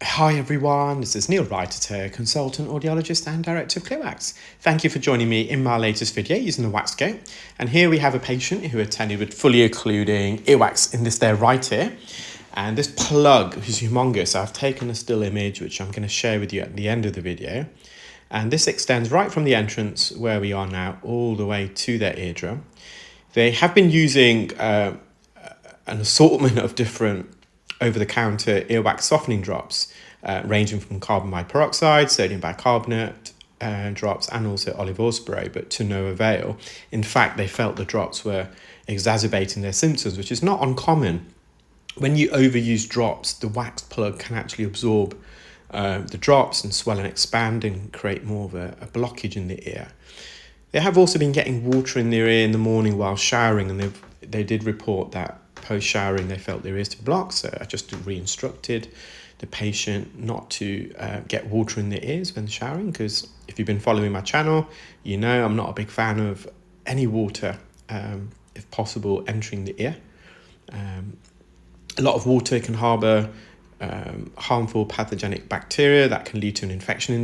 Hi everyone, this is Neil Wright, consultant audiologist and director of ClearWax. Thank you for joining me in my latest video using the WAXscope. And here we have a patient who attended with fully occluding earwax in this there right ear. And this plug is humongous. I've taken a still image which I'm going to share with you at the end of the video. And this extends right from the entrance where we are now all the way to their eardrum. They have been using an assortment of different over-the-counter earwax softening drops, ranging from carbon biperoxide, sodium bicarbonate drops, and also olive oil spray, but to no avail. In fact, they felt the drops were exacerbating their symptoms, which is not uncommon. When you overuse drops, the wax plug can actually absorb the drops and swell and expand and create more of a blockage in the ear. They have also been getting water in their ear in the morning while showering, and they did report that post-showering they felt their ears to block, so I just re-instructed the patient not to get water in their ears when showering, because if you've been following my channel, you know I'm not a big fan of any water, if possible, entering the ear. A lot of water can harbour harmful pathogenic bacteria that can lead to an infection in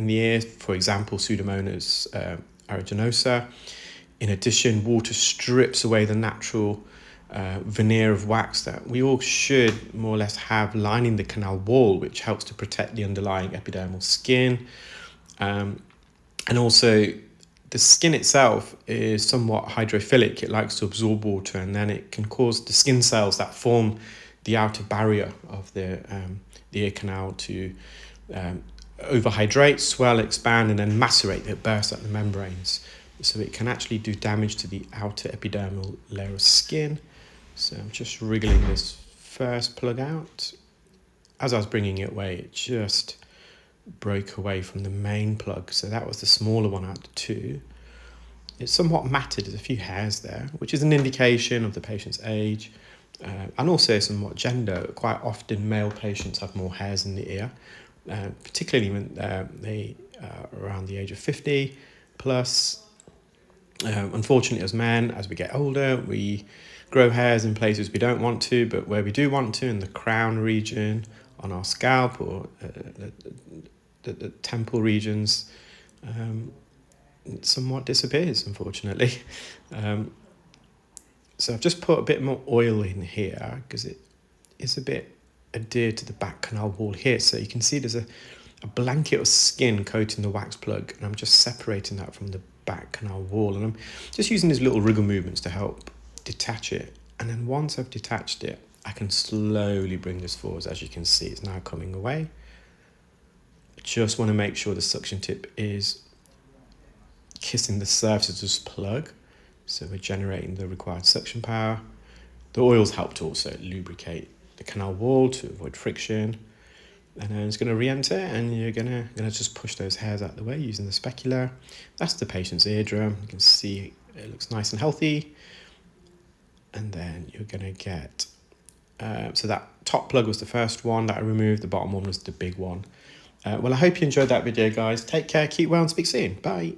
the ear, for example, Pseudomonas aeruginosa. In addition, water strips away the natural veneer of wax that we all should more or less have lining the canal wall, which helps to protect the underlying epidermal skin. And also, the skin itself is somewhat hydrophilic. It likes to absorb water, and then it can cause the skin cells that form the outer barrier of the ear canal to overhydrate, swell, expand, and then macerate. It bursts at the membranes. So it can actually do damage to the outer epidermal layer of skin. So I'm just wriggling this first plug out. As I was bringing it away, it just broke away from the main plug. So that was the smaller one out of the two. It's somewhat matted, there's a few hairs there, which is an indication of the patient's age and also somewhat gender. Quite often male patients have more hairs in the ear, particularly when they are around the age of 50 plus. Unfortunately, as men, as we get older, we grow hairs in places we don't want to, but where we do want to, in the crown region, on our scalp, or the temple regions, it somewhat disappears, unfortunately. So I've just put a bit more oil in here because it is a bit adhered to the back canal wall here. So you can see there's a blanket of skin coating the wax plug, and I'm just separating that from the back canal wall, and I'm just using these little wriggle movements to help detach it. And then once I've detached it, I can slowly bring this forward. As you can see, it's now coming away. I just want to make sure the suction tip is kissing the surface of this plug, so we're generating the required suction power. The oils help to also lubricate the canal wall to avoid friction. And then it's going to re-enter, and you're gonna just push those hairs out of the way using the specular. That's the patient's eardrum. You can see it looks nice and healthy. And then you're going to get, so that top plug was the first one that I removed. The bottom one was the big one. Well, I hope you enjoyed that video, guys. Take care, keep well, and speak soon. Bye.